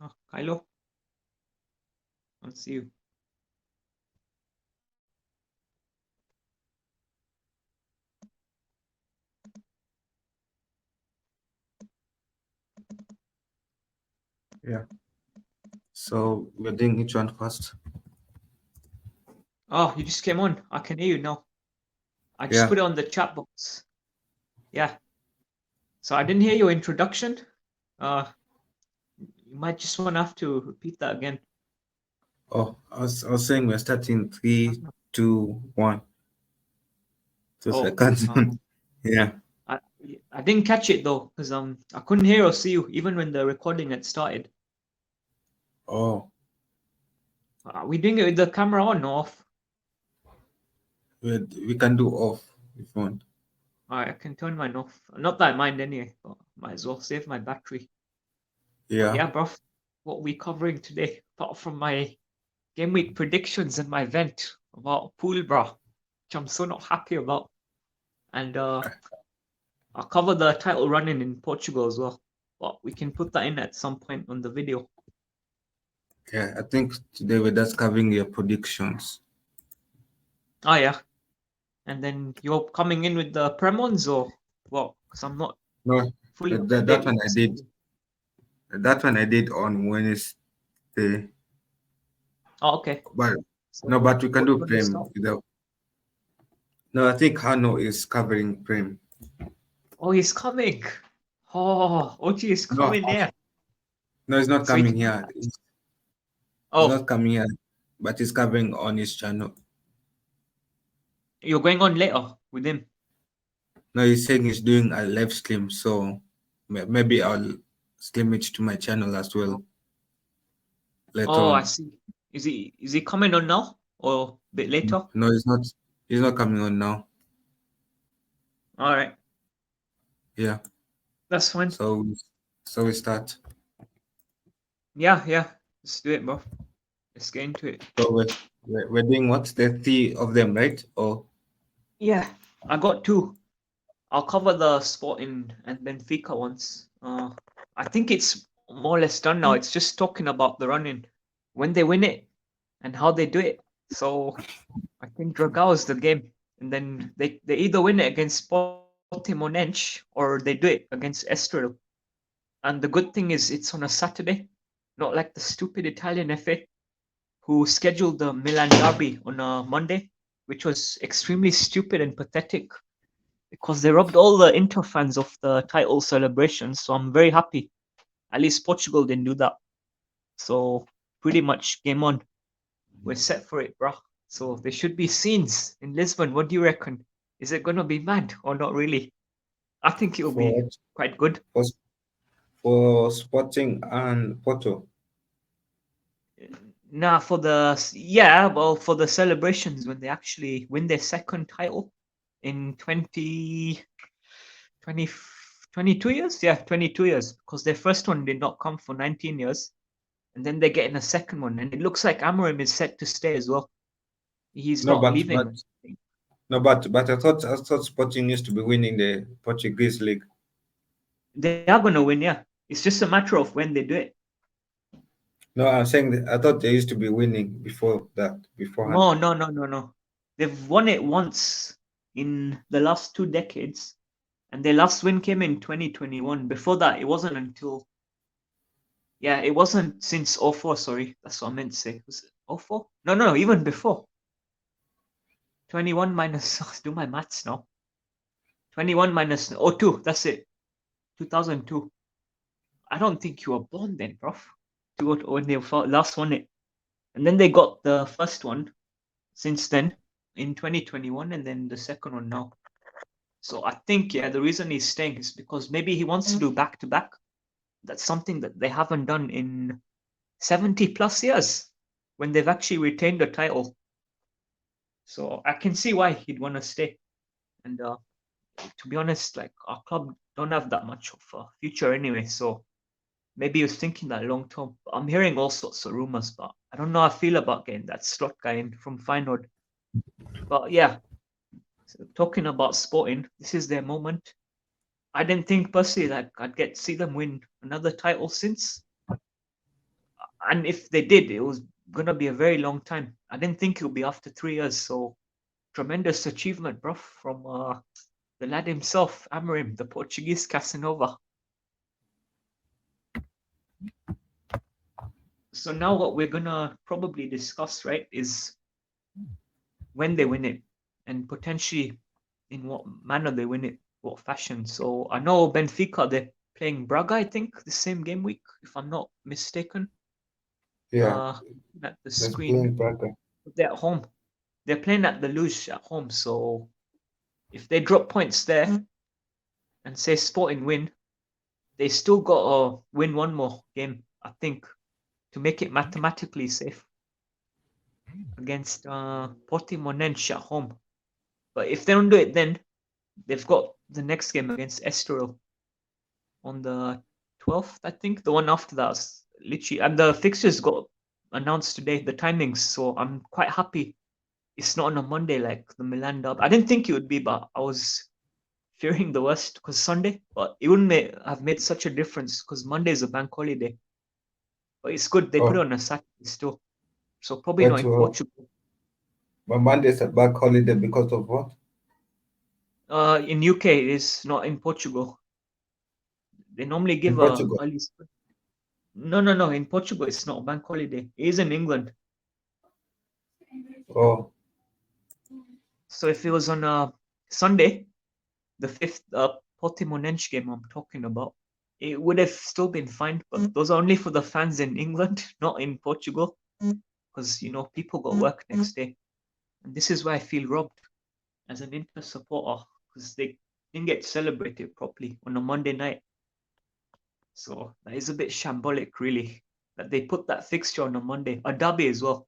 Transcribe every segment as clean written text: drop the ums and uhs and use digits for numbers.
Oh, Kylo, I'll see you. Yeah. So we're doing each one first. Oh, you just came on. I can hear you now. I just Yeah. put it on the chat box. Yeah. So I didn't hear your introduction. You might just want to have to repeat that again. Oh, I was saying we're starting 3, 2, 1. So Oh, seconds. Yeah. I I didn't catch it though, because I couldn't hear or see you even when the recording had started. Oh, Are we doing it with the camera on or off? we can do off if you want. Alright, I can turn mine off. Not that I mind anyway, but might as well save my battery. But Yeah. yeah, bro, what are we covering today? Apart from my game week predictions and my vent about pool, bro, which I'm so not happy about. And I'll cover the title running in Portugal as well. But we can put that in at some point on the video. Yeah. I think today we're just covering your predictions. Oh yeah. And then you're coming in with the Premons or what? Because I'm not No, fully up to that, date that with one I what's did. happening. That one I did on Wednesday. Oh, okay. But no, So but we can what do do you want to Prem. start? No, I think Hano is covering Prem. Oh, he's coming. Oh, Ochi is No, coming there. no, he's not So he coming can. here. He's Oh, not coming here, but he's covering on his channel. you're going on later with him. No, he's saying he's doing a live stream, so maybe I'll stream it to my channel as well later Oh, I on. see. Is he coming on now or a bit later? No, he's not. He's not coming on now. All right, Yeah. that's fine. So, so we start. Yeah, yeah. Let's do it, bro. Let's get into it. So we're doing what? The three of them, right? Or Yeah, I got two. I'll cover the Sporting and Benfica ones. I think it's more or less done now. It's just talking about the running, when they win it, and how they do it. So I think Dragao is the game, and then they either win it against Portimonense or they do it against Estoril. And the good thing is it's on a Saturday, not like the stupid Italian FA who scheduled the Milan derby on a Monday, which was extremely stupid and pathetic because they robbed all the Inter fans of the title celebrations. So I'm very happy. At least Portugal didn't do that. So pretty much game on. We're set for it, bro. So there should be scenes in Lisbon. What do you reckon? Is it gonna be mad or not really? I think it will be for quite good. for for Sporting and Porto. Nah, for the yeah, well, for the celebrations when they actually win their second title in 20 22 years, yeah, 22 years, because their first one did not come for 19 years, and then they're getting a second one, and it looks like Amorim is set to stay as well. He's No, not but leaving. no, but I thought Sporting used to be winning the Portuguese league. They are gonna win, yeah. It's just a matter of when they do it. No, I'm saying that I thought they used to be winning before that, beforehand. No, no, no, no, no. They've won it once in the last 2 decades, and their last win came in 2021. Before that, it wasn't until yeah, it wasn't since '04. Sorry, that's what I meant to say. Was it '04? No, no, no, even before 21 minus. Do my maths now. 21 minus '02. That's it. 2002. I don't think you were born then, bro. When they last won it, and then they got the first one since then in 2021, and then the second one now. So I think yeah, the reason he's staying is because maybe he wants to do back to back. That's something that they haven't done in 70 plus years when they've actually retained the title. So I can see why he'd want to stay. And to be honest, like our club don't have that much of a future anyway. So maybe he was thinking that long term. But I'm hearing all sorts of rumors, but I don't know how I feel about getting that slot guy in from Feyenoord. But yeah, so talking about Sporting, this is their moment. I didn't think personally that I'd get to see them win another title since. And if they did, it was gonna be a very long time. I didn't think it would be after 3 years. So tremendous achievement, bro, from the lad himself, Amorim, the Portuguese Casanova. So now what we're gonna probably discuss, right, is when they win it and potentially in what manner they win it, what fashion. So I know Benfica, they're playing Braga, I think, the same game week, if I'm not mistaken. Yeah, At the that's screen, playing Braga. they're at home. They're playing at the Luge at home. So if they drop points there and say Sporting win, they still got to win one more game, I think, to make it mathematically safe against Portimonense at home. But if they don't do it, then they've got the next game against Estoril on the 12th, I think. The one after that was literally, and the fixtures got announced today, the timings. So I'm quite happy it's not on a Monday like the Milan Derby. I didn't think it would be, but I was fearing the worst because Sunday, but it wouldn't have made such a difference because Monday is a bank holiday. But it's good they put it Oh, on a Saturday still, so probably not but in Portugal. Monday's a back holiday because of what? In UK it is not in Portugal. They normally In give a Portugal. early. No. In Portugal it's not a bank holiday. It is in England. Oh, So if it was on a Sunday, the fifth Portimonense game I'm talking about, it would have still been fine. But those are only for the fans in England, not in Portugal, because people got work next day, and this is why I feel robbed as an Inter supporter because they didn't get celebrated properly on a Monday night. So that is a bit shambolic, really, that they put that fixture on a Monday, a derby as well.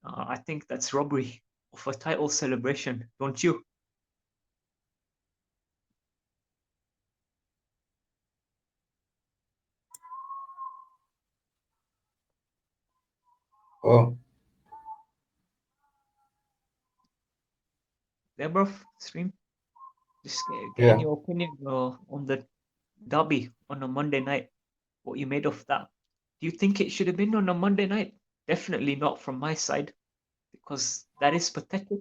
I think that's robbery of a title celebration, don't you? oh, Yeah, bro, stream. Just getting yeah. your opinion on the derby on a Monday night. What you made of that? Do you think it should have been on a Monday night? Definitely not from my side because that is pathetic.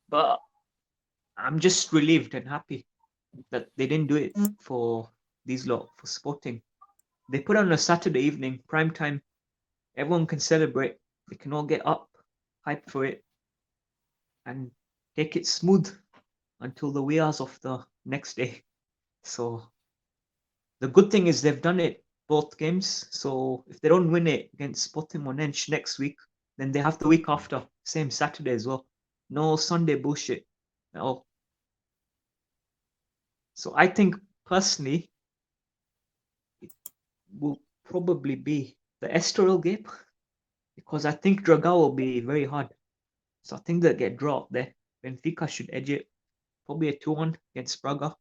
But I'm just relieved and happy that they didn't do it for these lot for Sporting. They put on a Saturday evening, prime time. Everyone can celebrate. They can all get up, hype for it, and take it smooth until the wee hours of the next day. So the good thing is they've done it both games. So if they don't win it against Sporting Monench next week, then they have the week after, same Saturday as well. No Sunday bullshit at all. So I think personally it will probably be the Estoril game because I think Dragao will be very hard. So I think they'll get draw up there. Benfica should edge it. Probably a 2-1 against Braga.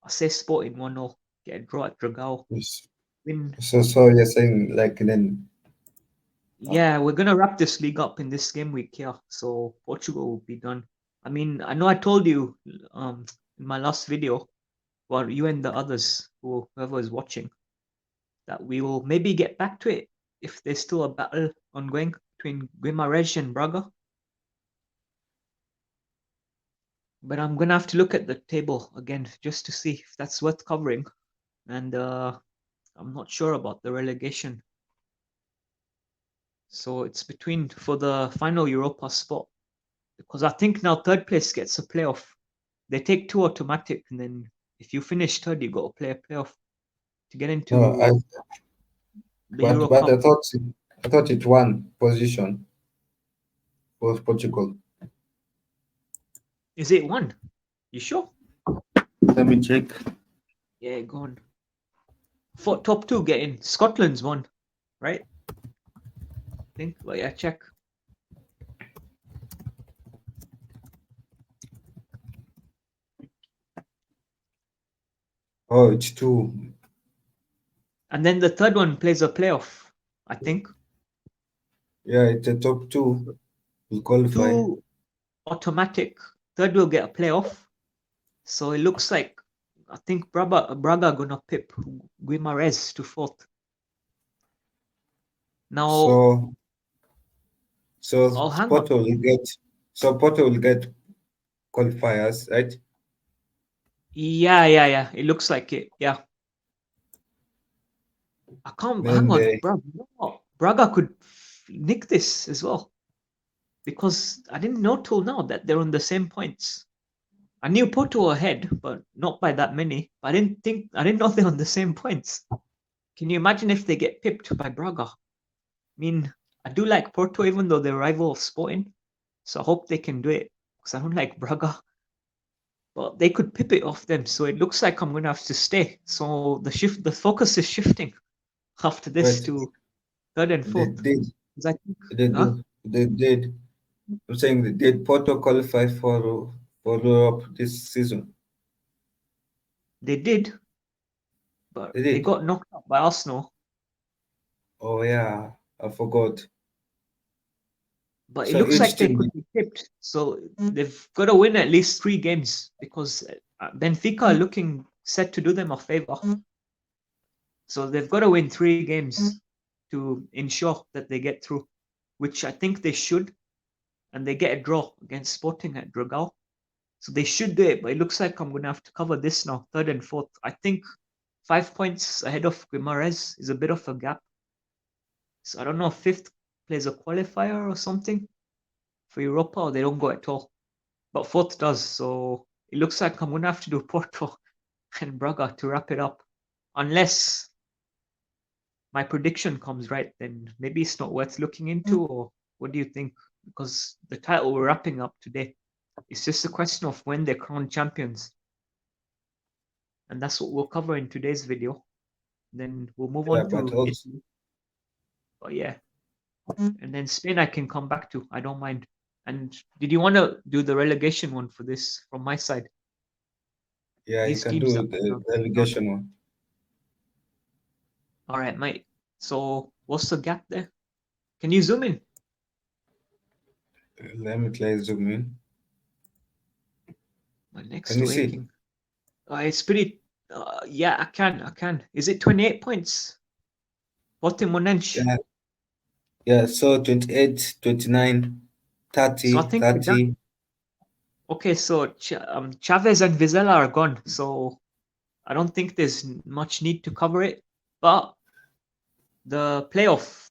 I'll say Sporting 1-0. Get a draw at Dragao. Yes. Win. So you're saying like then? Yeah, we're gonna wrap this league up in this game week here. So Portugal will be done. I mean, I know I told you in my last video, well, you and the others, whoever is watching, that we will maybe get back to it if there's still a battle ongoing between Guimarães and Braga. But I'm gonna have to look at the table again just to see if that's worth covering. And I'm not sure about the relegation. So it's between for the final Europa spot because I think now third place gets a playoff. They take two automatic, and then if you finish third, you got to play a playoff to get No, into the Euro but Cup. I thought it one position for Portugal. Is it one? You sure? Let me check. Yeah, go on. For top two get in. Scotland's one, right? I think. But yeah, check. Oh, it's two. And then the third one plays a playoff, I think. Yeah, it's a top two will qualify. Two automatic. Third will get a playoff. So it looks like I think Braga gonna pip Guimarães to fourth. Now, So so oh, hang on. Porto will get Porto will get qualifiers, right? Yeah. It looks like it. Yeah. I can't hang Then on, they bro. You know what? Braga could nick this as well because I didn't know till now that they're on the same points. I knew Porto were ahead, but not by that many. I didn't know they're on the same points. Can you imagine if they get pipped by Braga? I mean, I do like Porto even though they're rival of Sporting, so I hope they can do it because I don't like Braga. But they could pip it off them, so it looks like I'm gonna have to stay. So the focus is shifting after this wait, to third and they fourth. did 'Cause I think, they huh? do they did. I'm saying they did Porto qualify for Europe this season? They did, but They they did. got knocked out by Arsenal. Oh yeah, I forgot. But it So looks each like they team, could be tipped. So they've got to win at least 3 games because Benfica are looking set to do them a favor. So they've got to win 3 games to ensure that they get through, which I think they should. And they get a draw against Sporting at Dragao. So they should do it. But it looks like I'm going to have to cover this now, third and fourth. I think 5 points ahead of Guimarães is a bit of a gap. So I don't know if fifth plays a qualifier or something for Europa or they don't go at all. But fourth does. So it looks like I'm going to have to do Porto and Braga to wrap it up. Unless my prediction comes right, then maybe it's not worth looking into. Or what do you think? Because the title we're wrapping up today, it's just a question of when they're crowned champions. And that's what we'll cover in today's video. Then we'll move yeah, on but to also Italy. But yeah. And then Spain I can come back to. I don't mind. And did you want to do the relegation one for this from my side? yeah, you These can teams do that the are crowned. relegation one. All right, mate. So what's the gap there? Can you zoom in? Let me try zoom in. My next Can you to see? aching. It's pretty. Yeah, I can. I can. Is it 28 points? Portimonense. Yeah, yeah. So 28, 29, So I 30, think we're done. 30. Okay, so Chavez and Vizela are gone. So I don't think there's much need to cover it. But the playoff,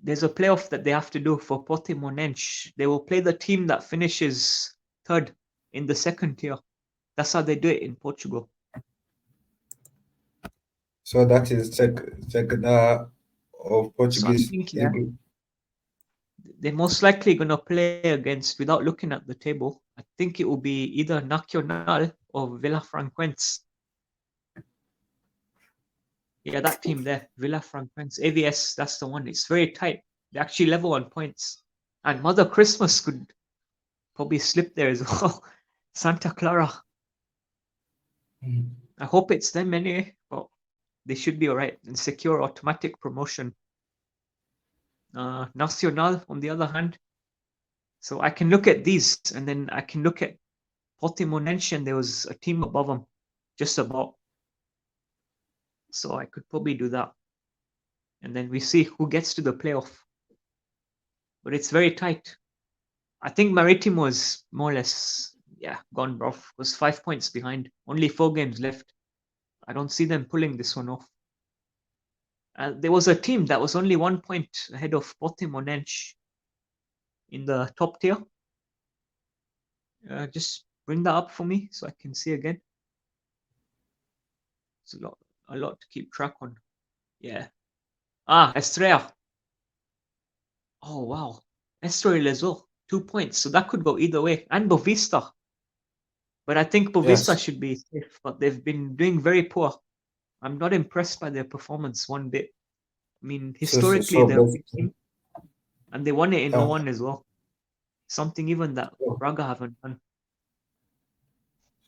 there's a playoff that they have to do for Portimonense. They will play the team that finishes third in the second tier. That's how they do it in Portugal. So that is Segunda of So I Portuguese think, yeah, League. they're most likely going to play against, without looking at the table, I think it will be either Nacional or Villafranquense. Yeah, that team there, Villafranquense, AVS, that's the one. It's very tight. They actually level on points. And Mother Christmas could probably slip there as well. Santa Clara. Mhm. I hope it's them anyway, but they should be alright and secure automatic promotion. Nacional, on the other hand. So I can look at these and then I can look at Portimonense and there was a team above them, just about. So I could probably do that. And then we see who gets to the playoff. But it's very tight. I think Maritimo is more or less, yeah, gone, bro. Was 5 points behind. Only 4 games left. I don't see them pulling this one off. There was a team that was only 1 point ahead of Portimonense in the top tier. Just bring that up for me so I can see again. It's a lot to keep track on. Yeah. Estrella. Oh wow. Estoril as well. 2 points. So that could go either way. And Bovista. But I think Bovista Yes. should be safe. But they've been doing very poor. I'm not impressed by their performance one bit. I mean, historically So they're a big basically, team. And they won it in yeah. 01 as well. Something even that So, Braga haven't done.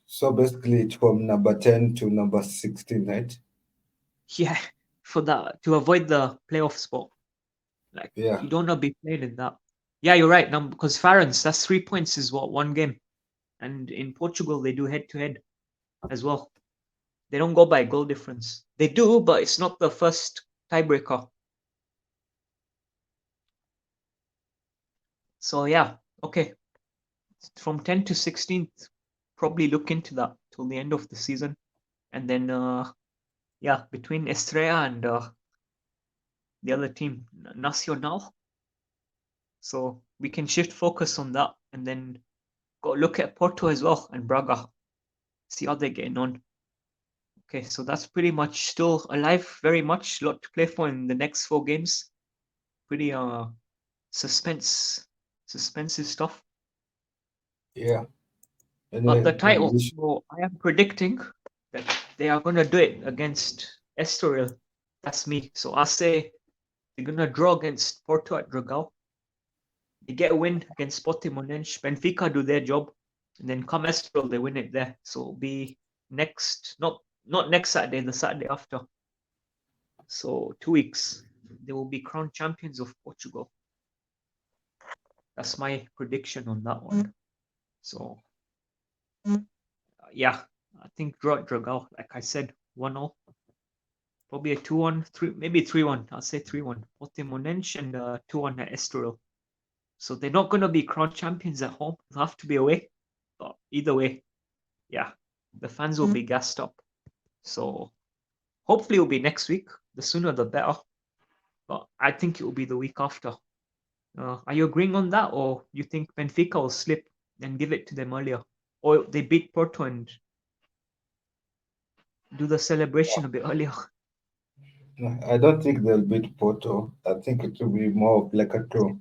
so basically, it's from number 10 to number 16, right? Yeah. For that to avoid the playoff spot. Like Yeah. you don't want to be playing in that. Yeah, you're right. Now because Farron's, that's 3 points is what, one game. And in Portugal they do head to head as well. They don't go by goal difference. They do, but it's not the first tiebreaker. So yeah, okay. From 10 to 16th, probably look into that till the end of the season. And then yeah, between Estrella and the other team, Nacional. So we can shift focus on that and then go look at Porto as well and Braga. See how they're getting on. Okay, so that's pretty much still alive, very much. Lot to play for in the next 4 games. Pretty suspensive stuff. Yeah. And But the then title, so I am predicting that they are gonna do it against Estoril. That's me. So I say they're gonna draw against Porto at Dragao. They get a win against Portimonense. Benfica do their job, and then come Estoril, they win it there. So it'll be next, not next Saturday, the Saturday after. So 2 weeks, they will be crowned champions of Portugal. That's my prediction on that one. So yeah, I think draw at Dragao, like I said, 1-0. Probably a 2-1, maybe 3-1. I'll say 3-1. Portimonense and 2-1 at Estoril. So they're not going to be crowned champions at home. They'll have to be away. But either way, yeah, the fans will be gassed up. So hopefully it'll be next week. The sooner the better. But I think it will be the week after. Are you agreeing on that, or you think Benfica will slip and give it to them earlier, or they beat Porto and do the celebration a bit earlier? I don't think they'll beat Porto. I think it will be more of like a draw.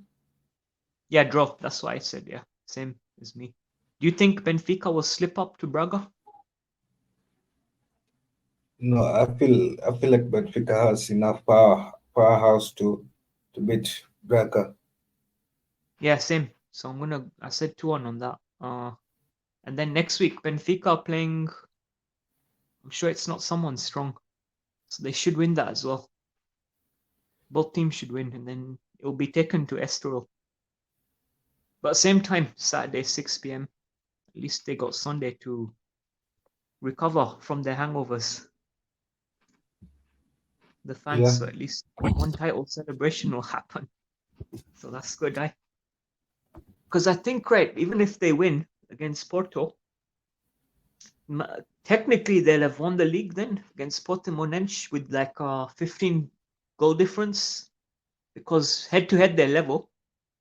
Yeah, draw. That's what I said. Yeah, same as me. Do you think Benfica will slip up to Braga? No, I feel like Benfica has enough powerhouse to beat Braga. Yeah, same. So I said 2-1 on that. And then next week Benfica playing. I'm sure it's not someone strong, so they should win that as well. Both teams should win, and then it will be taken to Estoril. But same time, Saturday 6 p.m. At least they got Sunday to recover from their hangovers. The fans, Yeah, so at least one title celebration will happen. So that's good, eh? Because I think, right, even if they win against Porto, technically they'll have won the league then against Portimonense with like a 15 goal difference, because head to head they're level,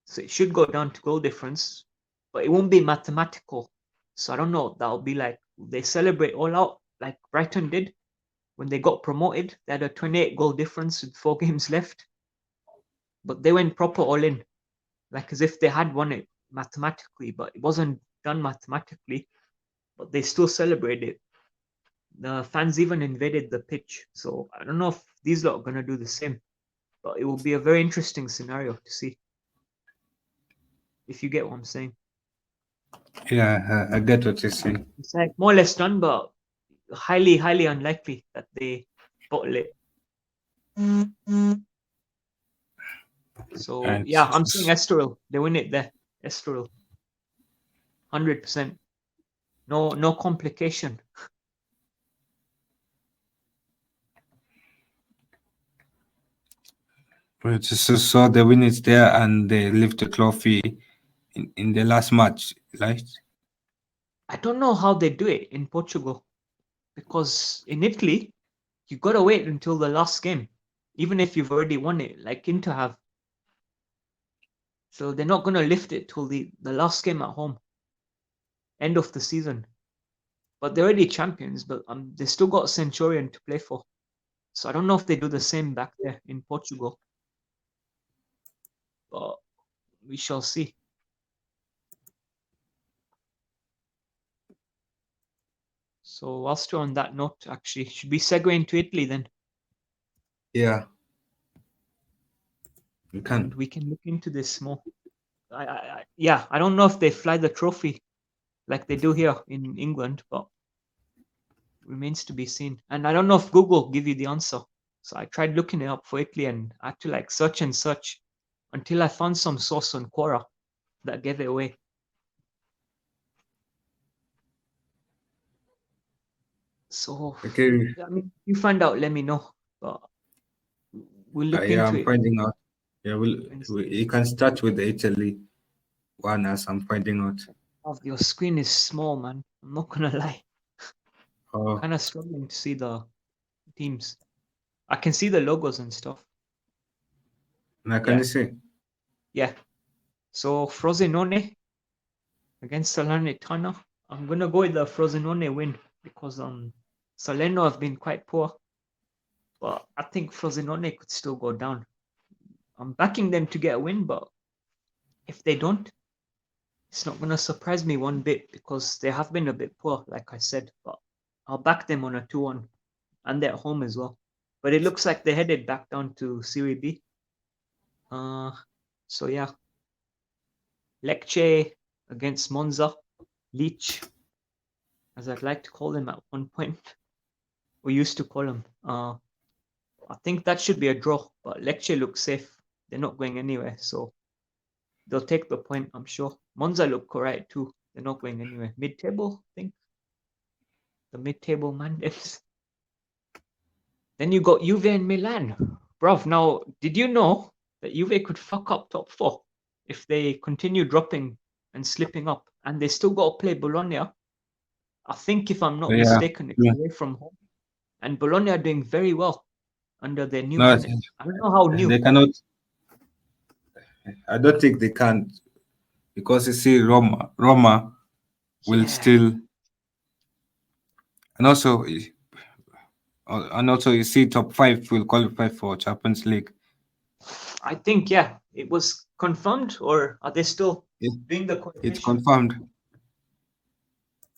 so it should go down to goal difference, but it won't be mathematical. So I don't know. That'll be like they celebrate all out like Brighton did when they got promoted. They had a 28 goal difference with 4 games left, but they went proper all in, like as if they had won it mathematically, but it wasn't done mathematically. But they still celebrated. The fans even invaded the pitch. So I don't know if these lot are gonna do the same, but it will be a very interesting scenario to see. If you get what I'm saying, yeah, I get what you're saying. it's like more or less done, but highly unlikely that they bottle it. So And yeah, I'm saying Estoril. They win it there. Estoril, 100%. No complication. so the win is there and they lift the trophy in the last match, right? I don't know how they do it in Portugal, because in Italy you gotta wait until the last game, even if you've already won it, like Inter have. So they're not gonna lift it till the last game at home, end of the season. But they're already champions, but they still got Centurion to play for. So I don't know if they do the same back there in Portugal, but we shall see. So whilst you're on that note, actually, should we segue into Italy then? Yeah, you And can. we can look into this more. Yeah, I don't know if they fly the trophy like they do here in England, but remains to be seen. And I don't know if Google give you the answer. So I tried looking it up for Italy and I had to like search and search until I found some source on Quora that gave it away. So Okay. I mean, you find out, let me know. But we'll look Yeah, into I'm it finding out. Yeah, and you can start with Italy. one as I'm finding out. Oh, your screen is small, man. I'm not gonna lie. Oh, Kind of struggling to see the teams. I can see the logos and stuff. now can Yeah, you see? yeah. So Frosinone against Salernitana. I'm gonna go with the Frosinone win because Salerno have been quite poor, but I think Frosinone could still go down. I'm backing them to get a win, but if they don't, it's not gonna surprise me one bit because they have been a bit poor, like I said. But I'll back them on a 2-1, and they're at home as well. But it looks like they're headed back down to Serie B. Uh, so yeah, Lecce against Monza, Leach, as I'd like to call them at one point. We used to call them. I think that should be a draw, but Lecce looks safe. They're not going anywhere, so they'll take the point, I'm sure. Monza look correct too. They're not going anywhere. Mid-table, I think. The mid-table mandates. Then you got Juve and Milan. Bruv, now, did you know that Juve could fuck up top four if they continue dropping and slipping up? And they still got to play Bologna. I think, if I'm not Yeah, mistaken, it's yeah. away from home. And Bologna are doing very well under their new No, manager. I don't know how they new. cannot. I don't think they can because you see, Roma will Yeah, still, and also, you see, top five will qualify for Champions League. I think, yeah, it was confirmed, or are they still It, doing the it's confirmation? confirmed.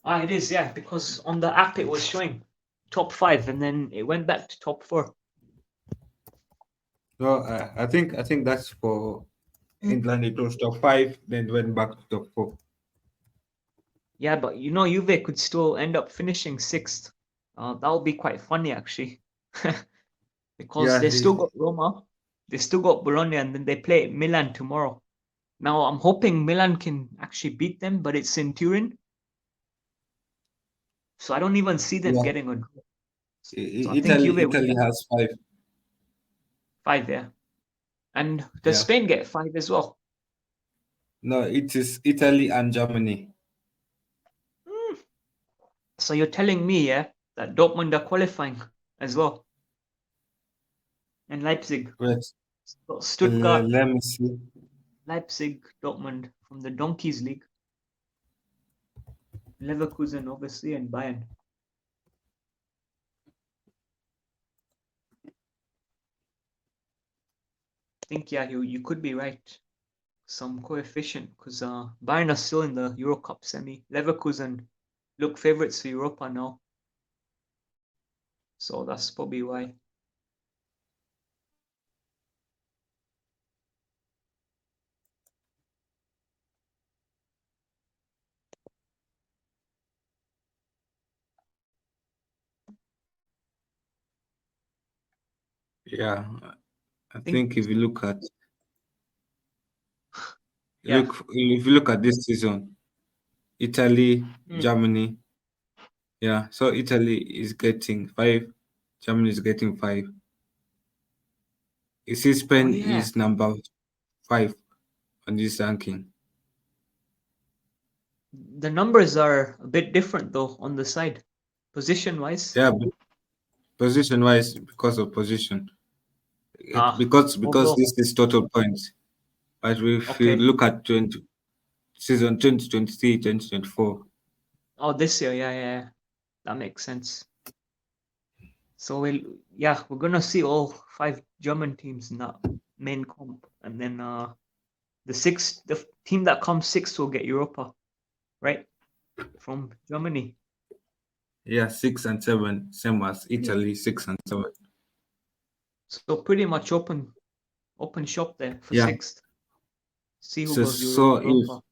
Ah, it is, yeah, because on the app it was showing top five and then it went back to top four. So I think that's for England. It was top five, then went back to top four. Yeah, but Juve could still end up finishing sixth. That would be quite funny, actually. Because Yeah, they still got Roma, they still got Bologna, and then they play Milan tomorrow. Now, I'm hoping Milan can actually beat them, but it's in Turin. So I don't even see them yeah. getting a draw. So I think Italy Juve will Italy get has five. five there. And does Yeah. Spain get five as well? No, it is Italy and Germany. Hmm. So you're telling me, yeah, that Dortmund are qualifying as well, and Leipzig, Wait, Stuttgart, let me see. Leipzig, Dortmund from the Donkeys League, Leverkusen obviously, and Bayern. I think, yeah, you could be right. Some coefficient, because Bayern are still in the Euro Cup semi. Leverkusen look favorites for Europa now, so that's probably why. Yeah, I I think, think if you look at yeah. this season, Italy, Hmm. Germany. Yeah, so Italy is getting five, Germany is getting five. You see, Oh Spain yeah, is number five on this ranking. the numbers are a bit different though on the side, position wise. Yeah, position wise, because of position, Ah, because although this is total points. But if you okay. look at season 2023, 2024, Oh, this year, yeah, yeah, yeah. That makes sense. So we're gonna see all five German teams in that main comp, and then the team that comes sixth will get Europa, right? From Germany. yeah, 6 and 7, same as Yeah. Italy, 6 and 7. So pretty much open shop there for Yeah. sixth. See who So goes so if Europa.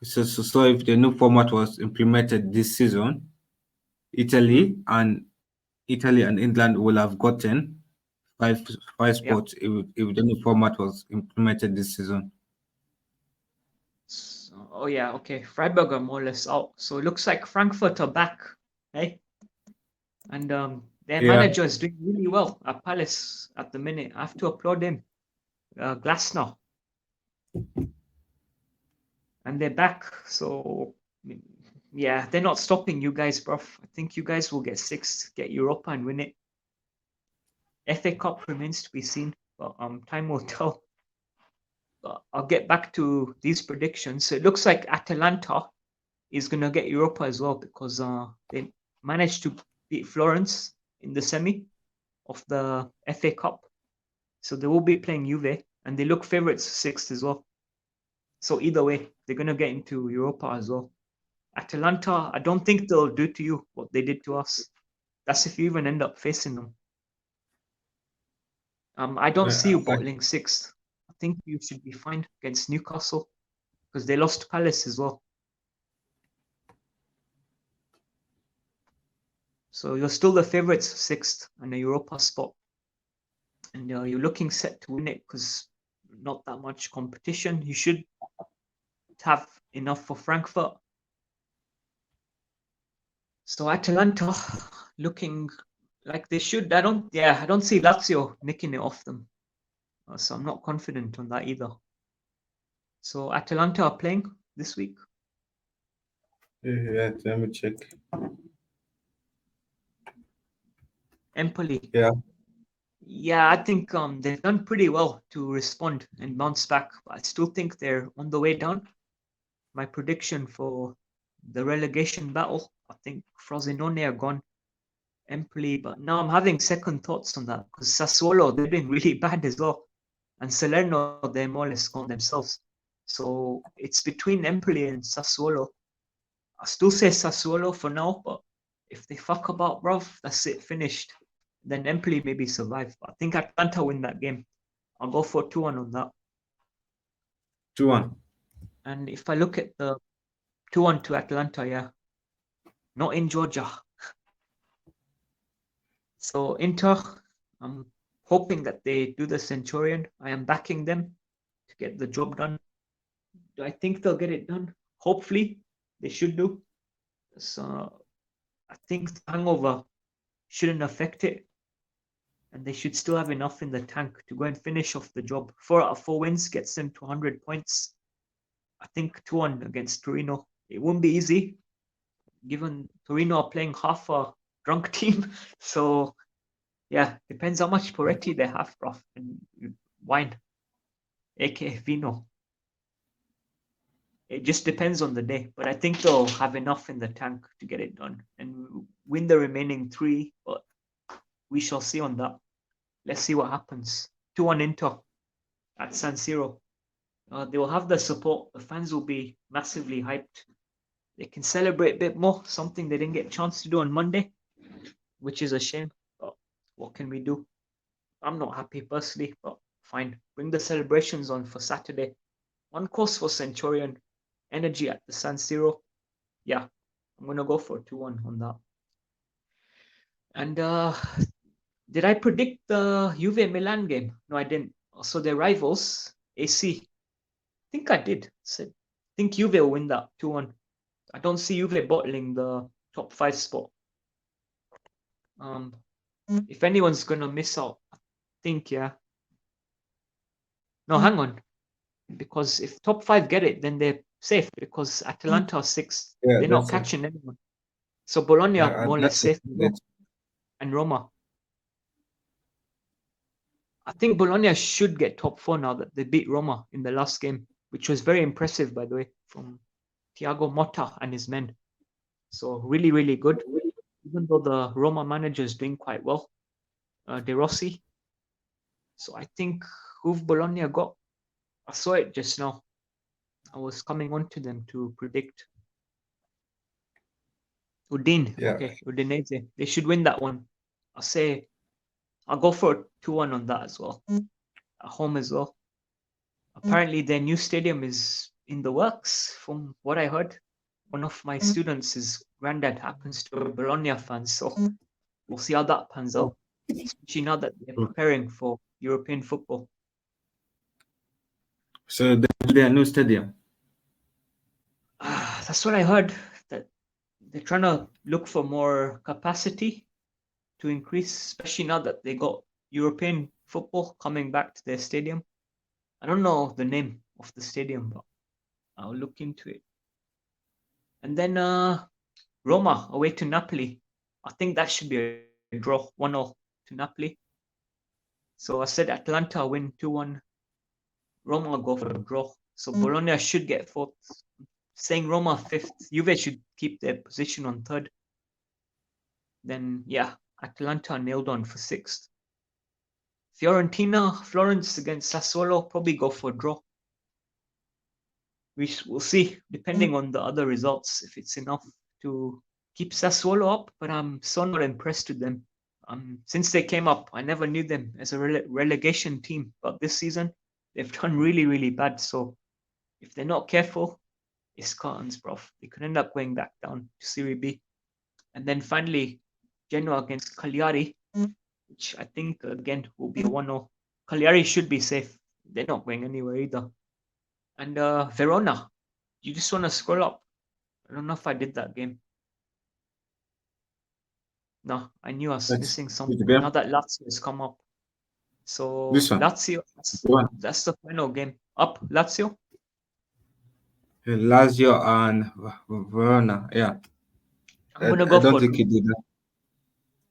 so if the new format was implemented this season, Mm, Italy and England will have gotten five five yeah. spots if the new format was implemented this season. Oh yeah, okay. Freiburg are more or less out. So it looks like Frankfurt are back, hey? And their Yeah, manager is doing really well at Palace at the minute. I have to applaud him. Glasner. and they're back. So yeah, they're not stopping you guys, bruv. I think you guys will get sixth, get Europa, and win it. FA Cup remains to be seen, but time will tell. But I'll get back to these predictions. So it looks like Atalanta is gonna get Europa as well because they managed to beat Florence in the semi of the FA Cup. So they will be playing Juve, and they look favourites sixth as well. So either way, they're gonna get into Europa as well. Atalanta, I don't think they'll do to you what they did to us. That's if you even end up facing them. I don't see you bottling sixth. I think you should be fine against Newcastle because they lost to Palace as well. So you're still the favourites sixth and a Europa spot. And you're looking set to win it because not that much competition. You should have enough for Frankfurt. So Atalanta looking like they should. I don't see Lazio nicking it off them. So I'm not confident on that either. So Atalanta are playing this week. Yeah, let me check. Empoli. Yeah. Yeah, I think they've done pretty well to respond and bounce back. But I still think they're on the way down. My prediction for the relegation battle, I think Frosinone are gone. Empoli, but now I'm having second thoughts on that because Sassuolo, they're doing really bad as well. And Salerno, they're more or less gone themselves. So it's between Empoli and Sassuolo. I still say Sassuolo for now, but if they fuck about, bruv, that's it, finished. Then Empoli maybe survive. But I think Atlanta win that game. I'll go for 2-1 on that. 2-1. And if I look at the 2-1 to Atlanta, yeah. Not in Georgia. So Inter, I'm hoping that they do the Centurion. I am backing them to get the job done. Do I think they'll get it done? Hopefully, they should do. So I think the hangover shouldn't affect it. And they should still have enough in the tank to go and finish off the job. 4 out of 4 wins gets them to 100 points. I think 2-1 against Torino. It won't be easy, given Torino are playing half a drunk team. So yeah, depends how much Poretti they have, bro, and wine, aka vino. It just depends on the day, but I think they'll have enough in the tank to get it done and win the remaining 3. But we shall see on that. Let's see what happens. 2-1 Inter at San Siro. They will have the support. The fans will be massively hyped. They can celebrate a bit more, something they didn't get a chance to do on Monday, which is a shame. But what can we do? I'm not happy personally, but fine. Bring the celebrations on for Saturday. One course for Centurion. Energy at the San Siro. Yeah, I'm going to go for 2-1 on that. And did I predict the Juve Milan game? No, I didn't. So they're rivals, AC. I think I did. I think Juve will win that 2-1. I don't see Juve bottling the top 5 spot. If anyone's going to miss out, I think, yeah. No, hang on. Because if top 5 get it, then they're safe because Atalanta are 6th. Yeah, they're not catching anyone. So Bologna more or less safe. And Roma. I think Bologna should get top 4 now that they beat Roma in the last game, which was very impressive, by the way, from Thiago Motta and his men. So really, really good. Even though the Roma manager is doing quite well, De Rossi. So I think who've Bologna got? I saw it just now. I was coming on to them to predict. Udine. Yeah. Okay, Udinese. They should win that one. I'll go for 2-1 on that as well. At home as well. Apparently their new stadium is in the works from what I heard. One of my students, his granddad happens to be a Bologna fan, so we'll see how that pans out. Especially now that they're preparing for European football. So they do their new stadium. That's what I heard. That they're trying to look for more capacity to increase, especially now that they got European football coming back to their stadium. I don't know the name of the stadium, but I'll look into it. And then Roma away to Napoli. I think that should be a draw, 1-0 to Napoli. So I said Atalanta win 2-1. Roma go for a draw. So Bologna should get fourth. Saying Roma fifth. Juve should keep their position on third. Then yeah, Atalanta nailed on for sixth. Florence against Sassuolo probably go for a draw. We'll see, depending on the other results, if it's enough to keep Sassuolo up. But I'm so not impressed with them. Since they came up, I never knew them as a relegation team. But this season, they've done really, really bad. So if they're not careful, it's curtains, bro. They could end up going back down to Serie B. And then finally, Genoa against Cagliari, which I think, again, will be a 1-0. Cagliari should be safe. They're not going anywhere either. And Verona, you just want to scroll up. I don't know if I did that game. No, I knew I was missing something. Now that Lazio has come up. So This one. Lazio, that's the final game. Up, Lazio? Lazio and Verona. Yeah. I'm going to I go don't for think he did that.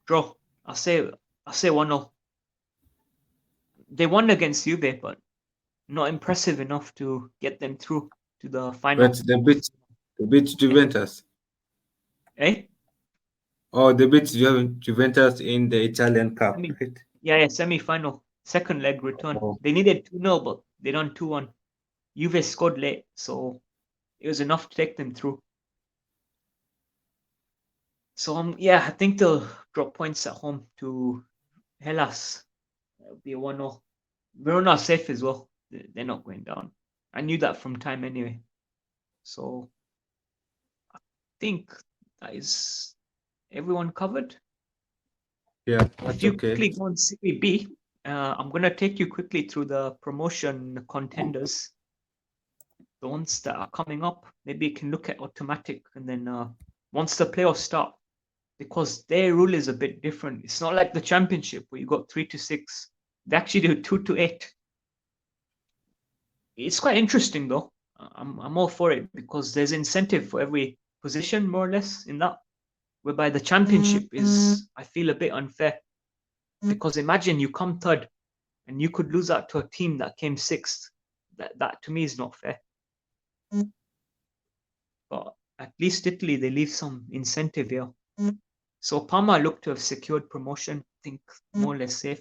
draw. I'll say 1-0. They won against Juve, but not impressive enough to get them through to the final. But they beat Juventus. Eh? Oh, they beat Juventus in the Italian Cup, right? Yeah, semi-final. Second leg return. Oh. They needed 2-0, but they done 2-1. Juve scored late, so it was enough to take them through. So yeah, I think they'll drop points at home to Hellas. That'll be a 1-0. Verona safe as well. They're not going down. I knew that from time anyway. So I think that is everyone covered. Yeah, that's If you okay. quickly go on Serie B, I'm gonna take you quickly through the promotion contenders, the ones that are coming up. Maybe you can look at automatic, and then once the playoffs start, because their rule is a bit different. It's not like the championship where you got 3 to 6. They actually do 2 to 8. It's quite interesting though. I'm all for it because there's incentive for every position more or less in that. Whereby the championship is, I feel, a bit unfair. Because imagine you come third and you could lose out to a team that came sixth. That to me is not fair. But at least Italy, they leave some incentive here. So Parma look to have secured promotion, I think more or less safe.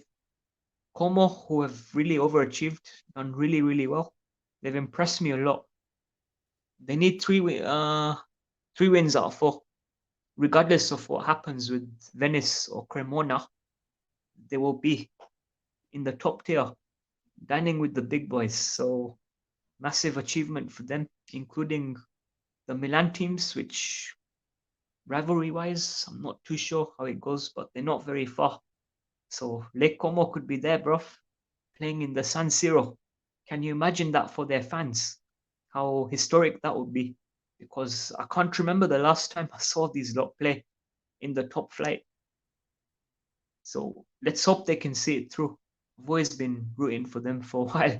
Como, who have really overachieved, done really, really well. They've impressed me a lot. They need 3 wins out of 4. Regardless of what happens with Venice or Cremona, they will be in the top tier, dining with the big boys. So massive achievement for them, including the Milan teams, which rivalry-wise, I'm not too sure how it goes, but they're not very far. So Lake Como could be there, bruv, playing in the San Siro. Can you imagine that for their fans? How historic that would be. Because I can't remember the last time I saw these lot play in the top flight. So let's hope they can see it through. I've always been rooting for them for a while.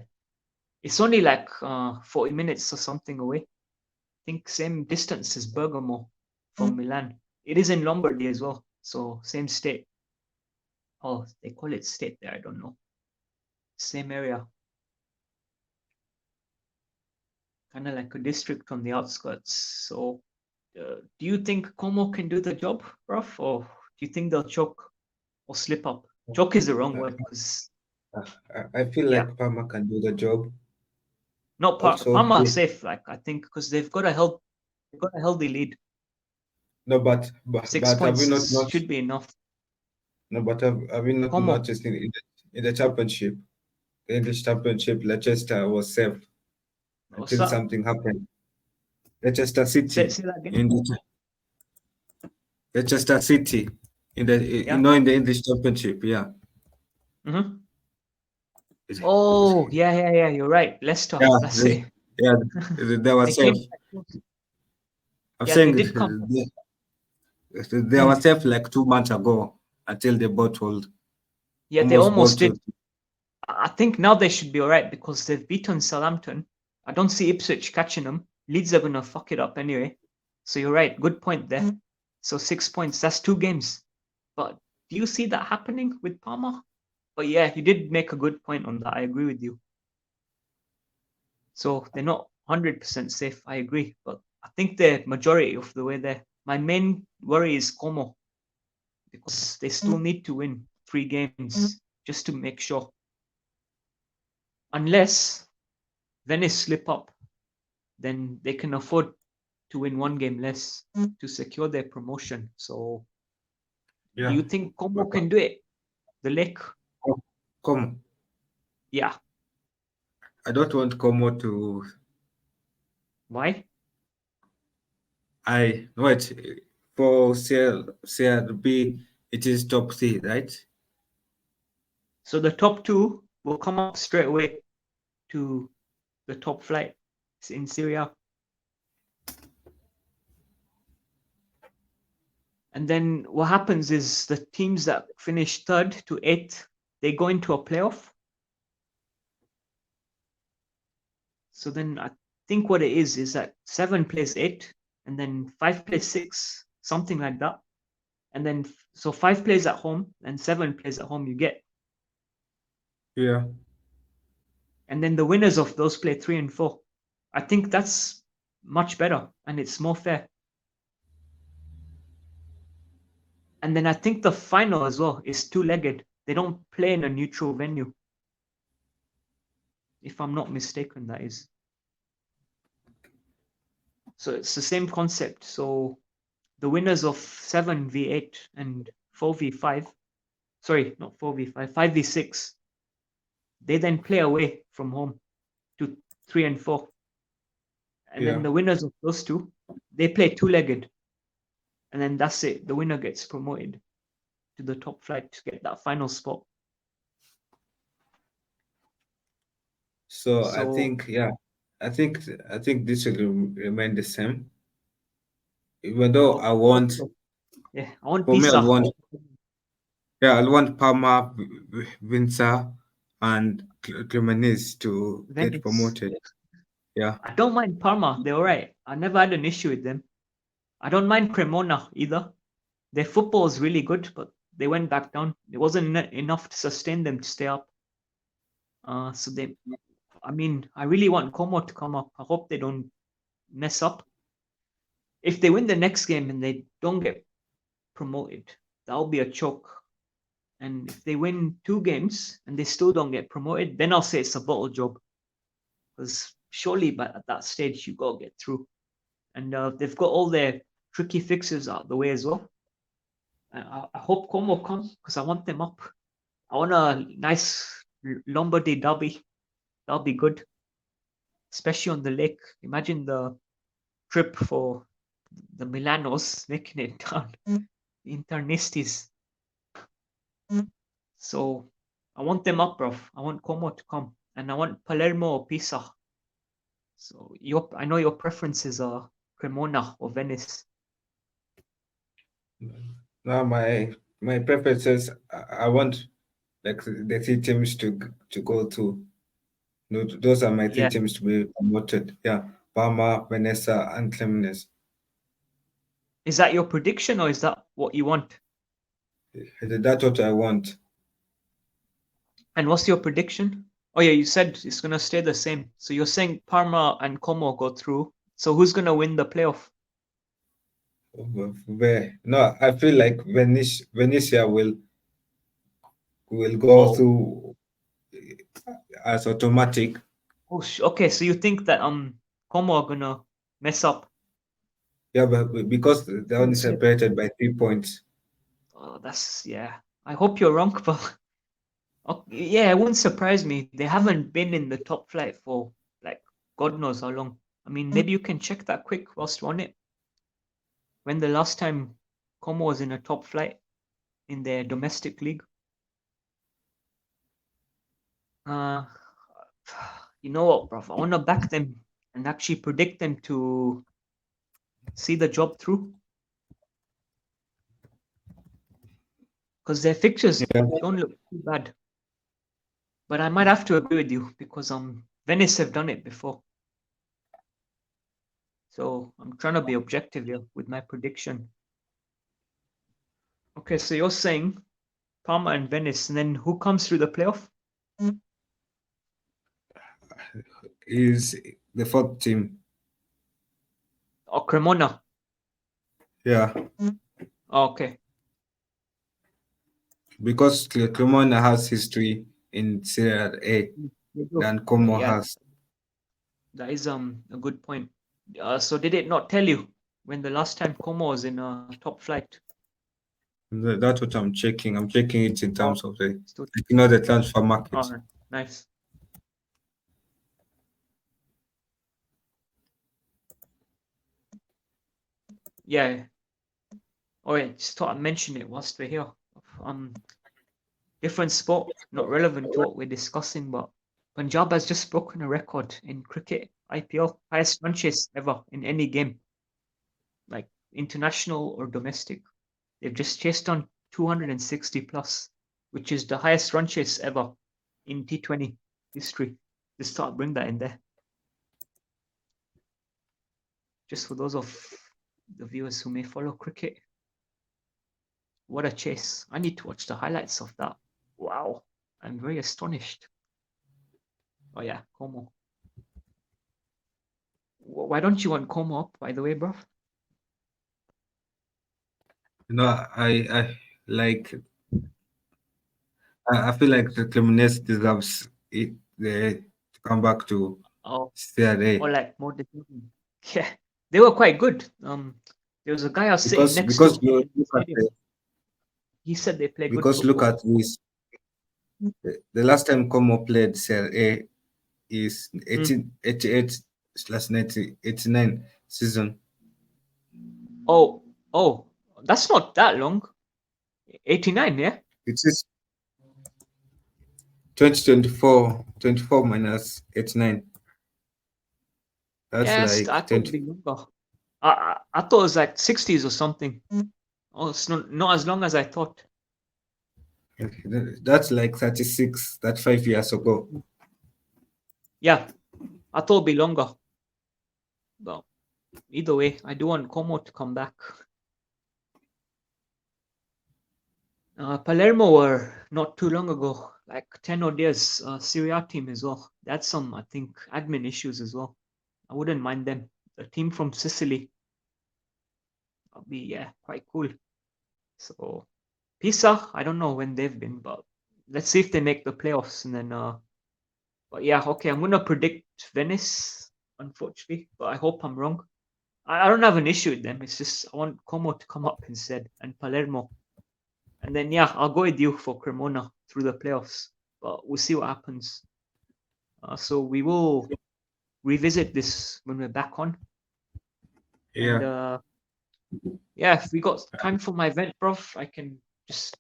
It's only like 40 minutes or something away. I think same distance as Bergamo from Milan. It is in Lombardy as well, so same state. Oh, they call it state there, I don't know. Same area. Kind of like a district on the outskirts. So do you think Como can do the job, bruv? Or do you think they'll choke or slip up? Choke is the wrong word because I feel like Parma can do the job. Not Parma safe, like I think, because they've got a healthy lead. No, but 6 points have we not should be enough. No, but have we not noticed in the championship, the English championship, Leicester was safe until something happened. Leicester City Say that again. in the Leicester City in the in the English championship, yeah. Mm-hmm. Oh, yeah. You're right. Leicester. Yeah, that's it. Yeah, they were safe. I'm saying they did come. They were safe like 2 months ago until they bottled. Yeah, they almost did. I think now they should be all right because they've beaten Southampton. I don't see Ipswich catching them. Leeds are gonna fuck it up anyway. So you're right. Good point there. So 6 points. That's 2 games. But do you see that happening with Parma? But yeah, you did make a good point on that. I agree with you. So they're not 100% safe. I agree. But I think the majority of the way there. My main worry is Como, because they still need to win 3 games just to make sure. Unless Venice slip up, then they can afford to win 1 game less to secure their promotion. So do you think Como can do it? The Lake? Como. Yeah. I don't want Como to. Why? Wait, for CRB, it is top 3, right? So the top 2 will come up straight away to the top flight in Syria. And then what happens is the teams that finish 3rd to 8th, they go into a playoff. So then I think what it is that 7 plays 8, and then 5 plays 6, something like that. And then so 5 plays at home and 7 plays at home you get. Yeah. And then the winners of those play 3 and 4. I think that's much better and it's more fair. And then I think the final as well is 2-legged. They don't play in a neutral venue. If I'm not mistaken, that is. So it's the same concept. So the winners of 7v8 and 4v5, sorry, not 4v5, 5v6, they then play away from home to 3 and 4. And then the winners of those 2, they play 2-legged. And then that's it. The winner gets promoted to the top flight to get that final spot. So I think, I think this will remain the same. Even though I want, I want for me, Pisa. I want Parma, Vinca, and Cremonese to get promoted. Yeah. I don't mind Parma. They're all right. I never had an issue with them. I don't mind Cremona either. Their football is really good, but they went back down. It wasn't enough to sustain them to stay up. So I really want Como to come up. I hope they don't mess up. If they win the next game and they don't get promoted, that'll be a choke. And if they win 2 games and they still don't get promoted, then I'll say it's a bottle job. Because surely at that stage you gotta get through. And they've got all their tricky fixes out the way as well. I hope Como come because I want them up. I want a nice Lombardy derby. That'll be good, especially on the lake. Imagine the trip for the Milanos making it down. Internistis. So I want them up, bro. I want Como to come, and I want Palermo or Pisa. So I know your preferences are Cremona or Venice. Now my preferences, I want like the 3 teams to go to. No, those are my 3 teams to be promoted. Yeah, Parma, Venezia, and Cremonese. Is that your prediction or is that what you want? That's what I want. And what's your prediction? Oh yeah, you said it's gonna stay the same. So you're saying Parma and Como go through. So who's gonna win the playoff? No, I feel like Venezia will go through as automatic. Oh, okay. So you think that Como are gonna mess up? Yeah, but because they're only separated by 3 points. Oh, I hope you're wrong, but yeah, it wouldn't surprise me. They haven't been in the top flight for like God knows how long. I mean, maybe you can check that quick whilst you're on it. When the last time Como was in a top flight in their domestic league? You know what, bro? I want to back them and actually predict them to see the job through. Because their fixtures don't look too bad. But I might have to agree with you because Venice have done it before. So I'm trying to be objective here with my prediction. Okay, so you're saying Parma and Venice, and then who comes through the playoff? Is the fourth team. Or Cremona? Yeah, Oh, okay. because Cremona has history in Serie A They do. than Como Yeah, has. that is a good point. So did it not tell you when the last time Como was in a top flight? That's what I'm checking. I'm checking it in Oh, terms of the, still. the transfer market. All right, nice. Yeah. Oh, yeah. Just thought I'd mention it whilst we're here. Um, different sport, not relevant to what we're discussing, but Punjab has just broken a record in cricket IPL, highest run chase ever in any game, like international or domestic. They've just chased on 260 plus, which is the highest run chase ever in T20 history. Just thought I'd bring that in there. Just for those of the viewers who may follow cricket. What a chase. I need to watch the highlights of that. Wow. I'm very astonished. Oh yeah, Como. Why don't you want Como up, by the way, bro? I like. I feel like the Cremonese deserves it to come back to Oh, Serie or A like more deserving. Yeah, they were quite good. There was a guy I was sitting next because to you in the look at stadium. He said they play good look football. at this. The last time Como played Serie A is Mm. 1888/89 season. Oh, oh, that's not that long. 89, yeah? It is 2024, 24 minus 89. That's Yes, I like thought it'd 20. be longer. I thought it was like 60s or something. Oh, it's not as long as I thought. That's like 36, that's 5 years ago. Yeah, I thought it'd be longer. But either way, I do want Como to come back. Palermo were not too long ago, like 10 odd years, Serie A team as well. They had some, I think, admin issues as well. I wouldn't mind them. The team from Sicily, that'll be, yeah, quite cool. So, Pisa, I don't know when they've been, but let's see if they make the playoffs. And then, but yeah, okay, I'm going to predict Venice, unfortunately, but I hope I'm wrong. I don't have an issue with them. It's just I want Como to come up instead and Palermo. And then, yeah, I'll go with you for Cremona through the playoffs, but we'll see what happens. So we will revisit this when we're back on. And Yeah. yeah, if we got time for my event, bro, I can just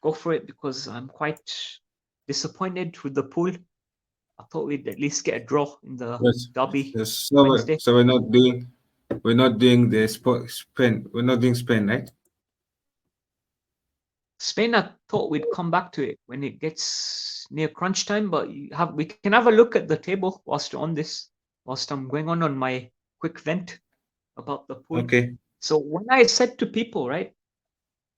go for it because I'm quite disappointed with the pool. I thought we'd at least get a draw in the Yes. derby Yes. So, Wednesday. we're not doing the Spain. We're not doing Spain, right? Spain, I thought we'd come back to it when it gets near crunch time, but we can have a look at the table whilst you're on this, whilst I'm going on my quick vent about the pool. Okay. So when I said to people, right,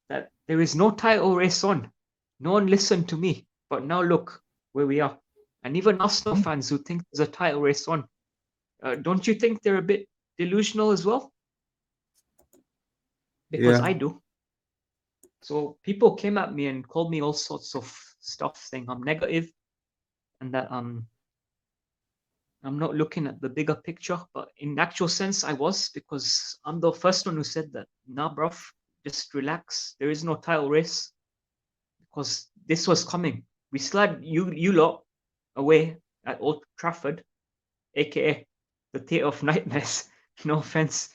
that there is no title race on, no one listened to me. But now look where we are. And even Arsenal fans who think there's a title race on, don't you think they're a bit delusional as well? Because Yeah. I do. So people came at me and called me all sorts of stuff saying I'm negative and that I'm not looking at the bigger picture. But in actual sense, I was because I'm the first one who said that. Nah, bruv, just relax. There is no title race because this was coming. We slid you lot away at Old Trafford, aka the theatre of nightmares. No offense.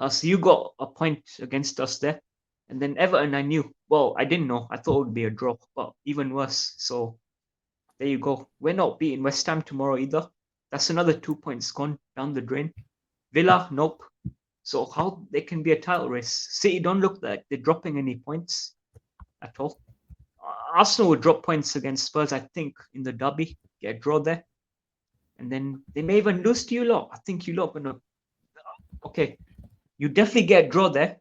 So you got a point against us there. And then Everton, I knew. Well, I didn't know. I thought it would be a draw, but even worse. So there you go. We're not beating West Ham tomorrow either. That's another 2 points gone down the drain. Villa, nope. So how they can be a title race? City don't look like they're dropping any points at all. Arsenal would drop points against Spurs, I think, in the derby, get a draw there. And then they may even lose to you lot. I think you lot are going to Okay, you definitely get a draw there.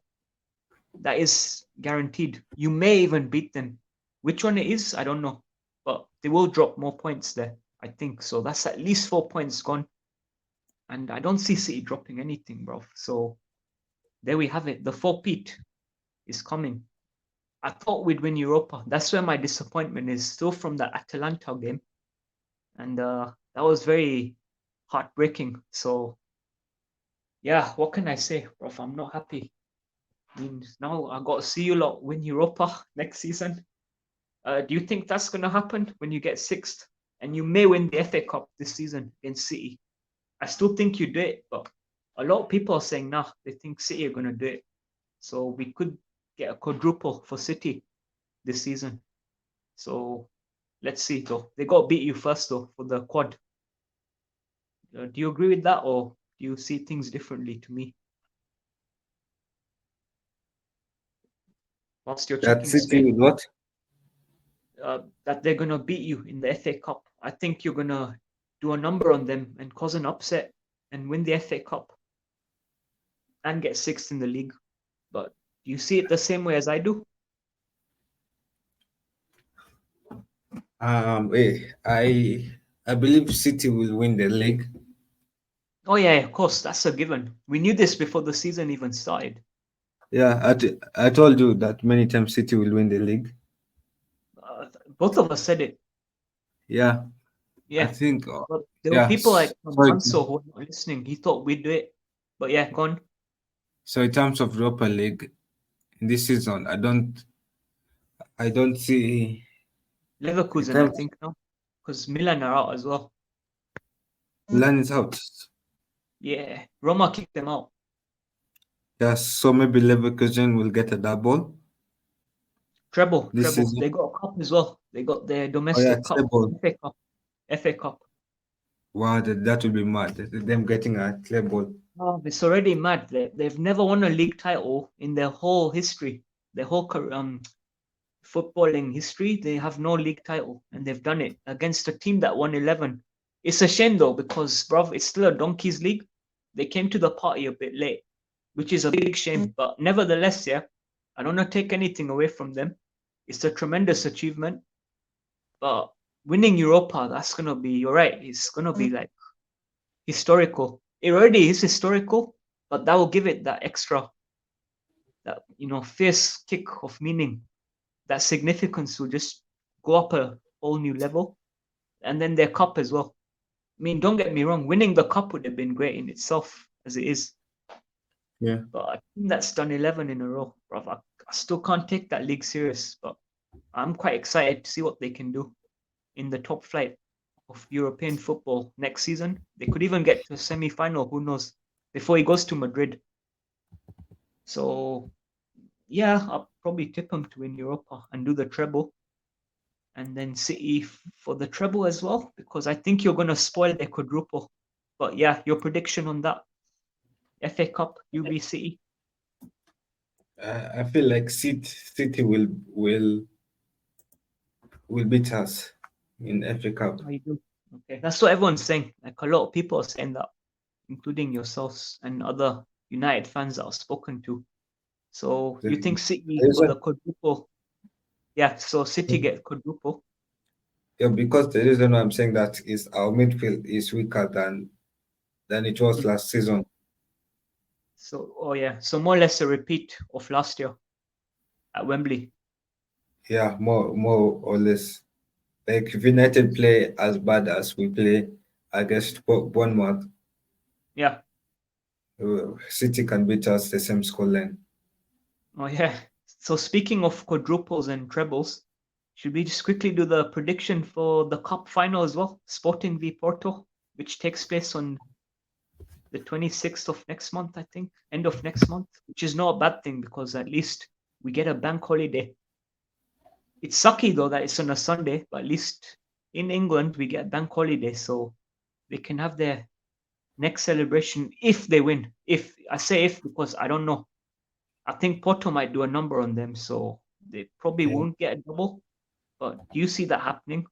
That is guaranteed. You may even beat them. Which one it is, I don't know. But they will drop more points there, I think. So that's at least 4 points gone. And I don't see City dropping anything, bro. So there we have it. The four-peat is coming. I thought we'd win Europa. That's where my disappointment is, still from the Atalanta game. And that was very heartbreaking. So yeah, what can I say, bro? I'm not happy. I mean, now I got to see you lot win Europa next season. Do you think that's going to happen when you get sixth? And you may win the FA Cup this season against City. I still think you do it, but a lot of people are saying, nah, they think City are going to do it. So we could get a quadruple for City this season. So let's see, though. They got to beat you first, though, for the quad. Do you agree with that, or do you see things differently to me? Whilst you're That checking City Spain, will what? that they're going to beat you in the FA Cup. I think you're going to do a number on them and cause an upset and win the FA Cup and get sixth in the league. But do you see it the same way as I do? I believe City will win the league. Oh yeah, of course, that's a given. We knew this before the season even started. Yeah, I told you that many times City will win the league. Both of us said it. Yeah, I Yeah, think. but there were Yeah, people like sorry. Manso who were not listening. He thought we'd do it, but yeah, gone. So in terms of Europa League in this season, I don't see. In Leverkusen, I terms, think, no, because Milan are out as well. Milan is out. Yeah, Roma kicked them out. Yes, so maybe Leverkusen will get a double Treble, this treble. season. They got a cup as well. They got their Oh yeah, domestic cup, treble. FA Cup, FA Cup. Wow, that would be mad. Them getting a treble. Oh, it's already mad. They've never won a league title in their whole history, their whole footballing history. They have no league title, and they've done it against a team that won 11. It's a shame though, because bruv, it's still a donkeys league. They came to the party a bit late, which is a big shame. But nevertheless, yeah, I don't want to take anything away from them. It's a tremendous achievement. But winning Europa, that's gonna be, you're right. It's gonna be like historical. It already is historical, but that will give it that extra, that fierce kick of meaning. That significance will just go up a whole new level. And then their cup as well. I mean, don't get me wrong, winning the cup would have been great in itself as it is. Yeah. But a team that's done 11 in a row, bro, I still can't take that league serious. But I'm quite excited to see what they can do in the top flight of European football next season. They could even get to a semi-final, who knows, before he goes to Madrid. So yeah, I'll probably tip him to win Europa and do the treble, and then City for the treble as well, because I think you're going to spoil their quadruple. But yeah, your prediction on that FA Cup, UB City. I feel like City will beat us in FA Cup. How you do? Okay, that's what everyone's saying. Like a lot of people are saying that, including yourselves and other United fans that I've spoken to. So The, you think City the for reason, the quadruple? Yeah, so City get quadruple. yeah, because the reason why I'm saying that is our midfield is weaker than it was Mm. last season. So oh yeah, so more or less a repeat of last year at Wembley. Yeah, more or less. Like if United play as bad as we play against Bournemouth, Yeah. City can beat us the same scoreline. Oh yeah. So speaking of quadruples and trebles, should we just quickly do the prediction for the cup final as well? Sporting v Porto, which takes place on the 26th of next month, I think, end of next month, which is not a bad thing because at least we get a bank holiday. It's sucky though that it's on a Sunday, but at least in England we get a bank holiday, so they can have their next celebration if they win. If I say if because I don't know. I think Porto might do a number on them, so they probably Yeah. won't get a double. But do you see that happening?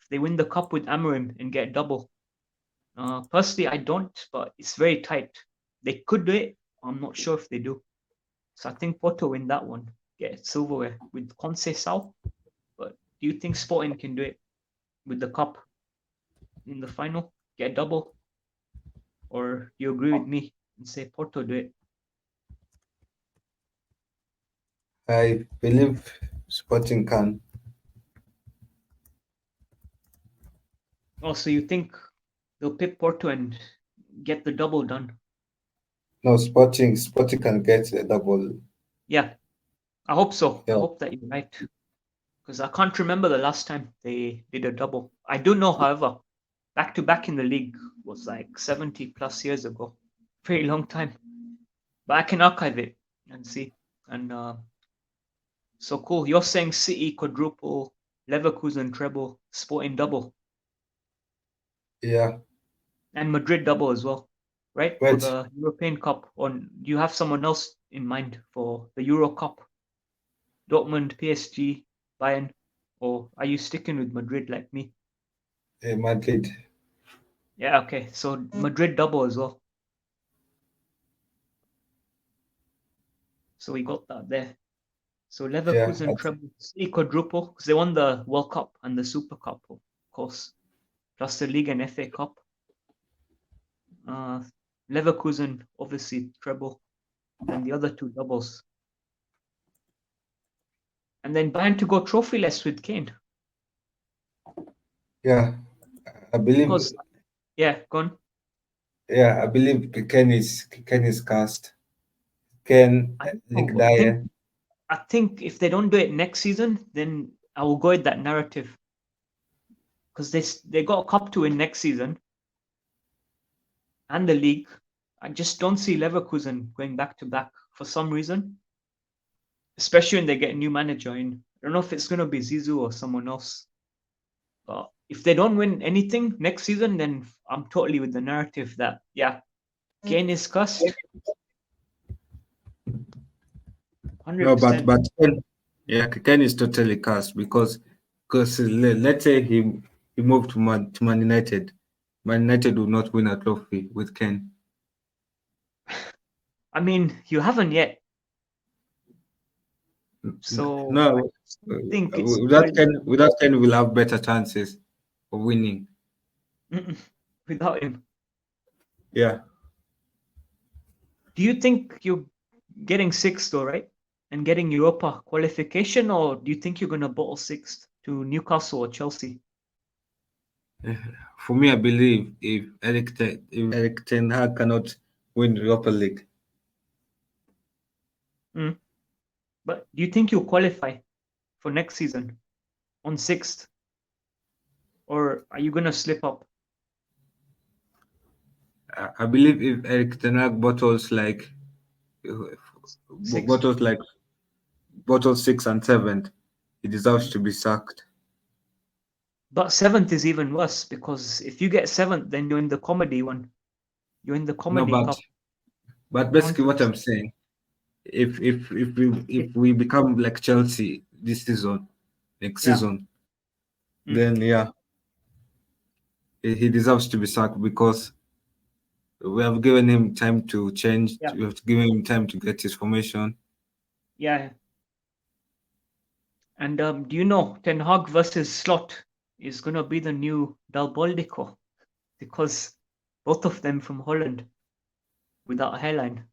If they win the cup with Amorim and get a double? Personally, I don't, but it's very tight. They could do it. I'm not sure if they do. So I think Porto win that one, get silverware with Conceição. But do you think Sporting can do it with the cup in the final, get a double? Or do you agree with me and say Porto do it? I believe Sporting can. Oh, so you think they'll pick Porto and get the double done? No, Sporting can get a double. Yeah, I hope so. I Yeah. hope that you're right. Because I can't remember the last time they did a double. I do know, however, back to back in the league was like 70 plus years ago. Very long time. But I can archive it and see. And so cool. You're saying City quadruple, Leverkusen treble, Sporting double, Yeah. and Madrid double as well, right? For Wait, the European Cup. Or do you have someone else in mind for the Euro Cup? Dortmund, PSG, Bayern? Or are you sticking with Madrid like me? Madrid. Yeah, okay. So Madrid double as well. So we got that there. So Yeah. Leverkusen treble, City quadruple, because they won the World Cup and the Super Cup, of course, plus the League and FA Cup. Leverkusen obviously treble, then the other two doubles. And then Bayern to go trophyless with Kane. Yeah. I believe. Because, yeah, go on. Yeah, I believe Ken is cast. Ken Nick Dyer. I think if they don't do it next season, then I will go with that narrative. Because they got a cup to win next season and the league. I just don't see Leverkusen going back to back for some reason, especially when they get a new manager in. I don't know if it's going to be Zizou or someone else. But if they don't win anything next season, then I'm totally with the narrative that, yeah, Kane is cussed. 100%. No, but Ken is totally cast because let's say he moved to Man United. Man United will not win a trophy with Ken. I mean, you haven't yet. So No, I think it's without Ken, we'll have better chances of winning. Without him. Yeah. Do you think you're getting sixth though, right? And getting Europa qualification, or do you think you're gonna bottle sixth to Newcastle or Chelsea? For me, I believe if Eric Ten Hag cannot win Europa League, But do you think you'll qualify for next season on sixth, or are you gonna slip up? I believe if Eric Ten Hag bottles like Six. bottles 6 and 7, he deserves to be sacked. But seventh is even worse because if you get seventh, then you're in the comedy one. You're in the comedy cup. But basically, what I'm saying, if we become like Chelsea this season, next season, then yeah, he deserves to be sacked because we have given him time to change. Yeah. We have given him time to get his formation. Yeah. And do you know Ten Hag versus Slot is gonna be the new Dalboldico because both of them from Holland without a hairline.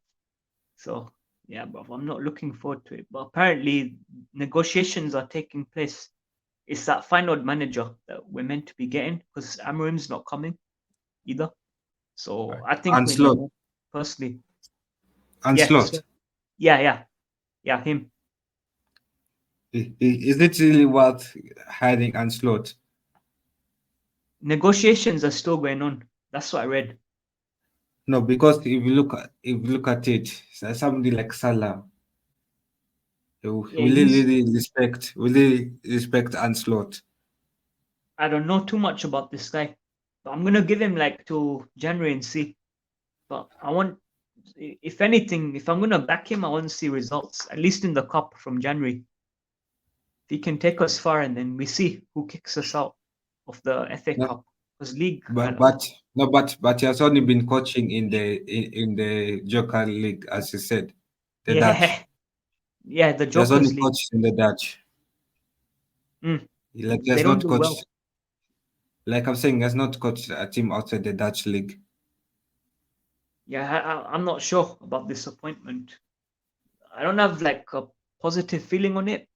So yeah, bro, I'm not looking forward to it. But apparently negotiations are taking place. It's that final manager that we're meant to be getting because Amorim's not coming either. So I think we know personally. Slot. Yeah, him. Is it really worth hiding Slot? Negotiations are still going on. That's what I read. No, because if you look at it, somebody like Salah, will he respect Slot? I don't know too much about this guy, but I'm gonna give him like till January and see. But I want, if anything, if I'm gonna back him, I want to see results, at least in the cup from January. If he can take us far, and then we see who kicks us out of the FA Cup. Because league, I But don't know. but no, but he has only been coaching in the Joker League, as you said, the Dutch. Yeah, yeah, the He has only Jokers League. coached in the Dutch. Mm, Like he they has don't not do well. coached. Like I'm saying, he has not coached a team outside the Dutch league. Yeah, I'm not sure about this appointment. I don't have like a positive feeling on it,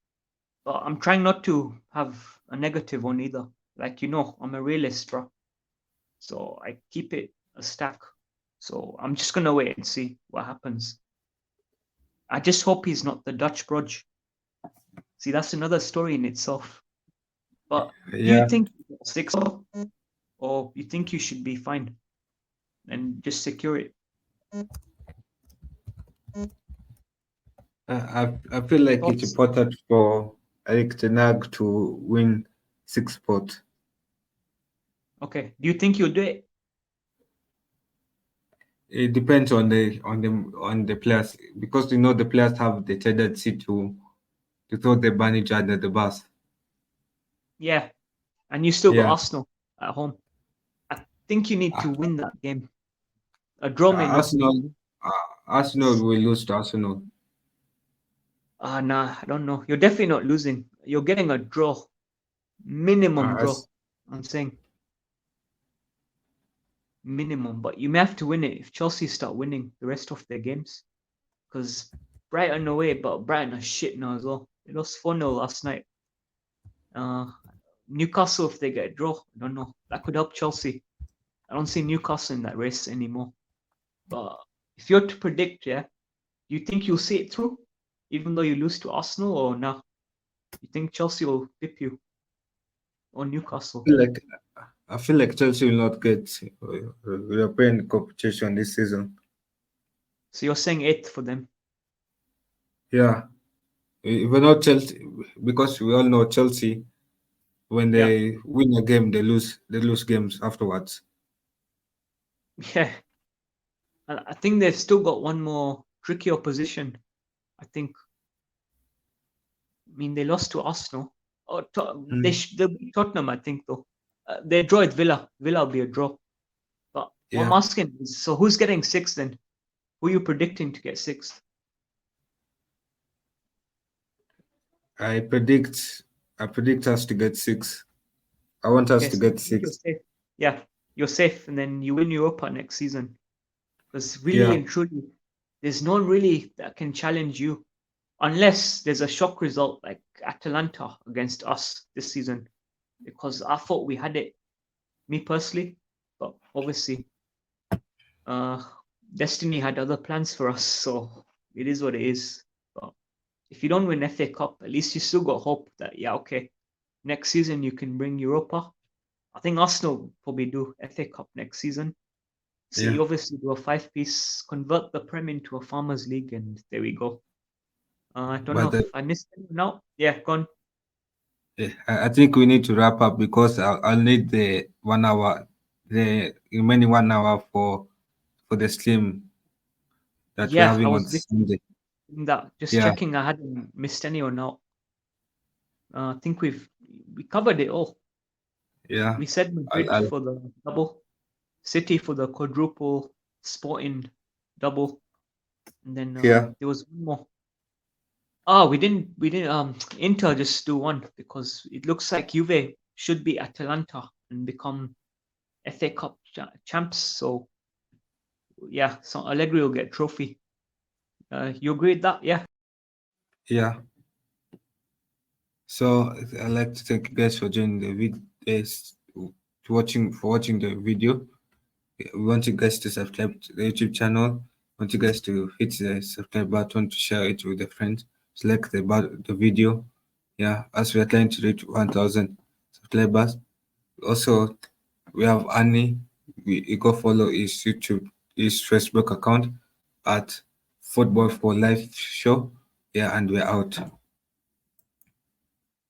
but I'm trying not to have a negative one either. Like, I'm a realist, bro. So I keep it a stack. So I'm just gonna wait and see what happens. I just hope he's not the Dutch grudge. See, that's another story in itself. But do you Yeah, think you got six, or you think you should be fine and just secure it? I feel like it's Thoughts? important for Eric Ten Hag to win 6 spots. Okay. Do you think you'll do it? It depends on the players because the players have the tendency to throw the manager under the bus. Yeah. And you still got Yeah, Arsenal at home. I think you need to win that game. A draw may not be Arsenal, enough. Arsenal will lose to Arsenal. Nah, I don't know. You're definitely not losing. You're getting a draw, minimum draw. As I'm saying minimum, but you may have to win it if Chelsea start winning the rest of their games. Because Brighton away, but Brighton are shit now as well. They lost 4-0 last night. Uh, Newcastle, if they get a draw, I don't know. That could help Chelsea. I don't see Newcastle in that race anymore. But if you're to predict, yeah, do you think you'll see it through, even though you lose to Arsenal, or no? You think Chelsea will pip you or Newcastle? feel like I feel like Chelsea will not get European competition this season. So you're saying eighth for them? Yeah, we're not Chelsea because we all know Chelsea. When Yeah, they win a game, they lose. They lose games afterwards. yeah. I think they've still got one more tricky opposition. I think. I mean, they lost to Arsenal. Or Mm, they'll beat Tottenham, I think, though. They draw at Villa. Villa will be a draw. But what I'm yeah, asking is, so who's getting sixth then? Who are you predicting to get sixth? I predict. I predict us to get 6. I want us Okay, to so I get think you're 6. safe. Yeah, you're safe, and then you win Europa next season. Because really Yeah, and truly, there's no one really that can challenge you unless there's a shock result like Atalanta against us this season. Because I thought we had it, me personally, but obviously, uh, destiny had other plans for us, so it is what it is. But if you don't win FA Cup, at least you still got hope that yeah, okay, next season you can bring Europa. I think Arsenal will probably do FA Cup next season. yeah. City obviously do a 5-piece, convert the Prem into a Farmers League, and there we go. I don't know But if I missed anyone now. Yeah, gone. I think we need to wrap up because I'll need the 1 hour, the remaining 1 hour for the stream that we're Yeah, I having on was literally Sunday. doing that, just Yeah, checking I hadn't missed anyone out. I think we covered it all. yeah. We said I'll, Madrid I'll for the double, City for the quadruple, Sporting double, and then yeah, there was one more. Oh, we didn't Inter just do one because it looks like Juve should be Atalanta and become FA Cup champs. So yeah, so Allegri will get trophy. You agree with that? Yeah. yeah. So I'd like to thank you guys for joining the watching the video. We want you guys to subscribe to the YouTube channel. We want you guys to hit the subscribe button to share it with your friends. Select the video. Yeah, as we are trying to reach 1,000 subscribers. Also, we have Arnie. You go follow his Facebook account at Football for Life Show. Yeah, and we're out.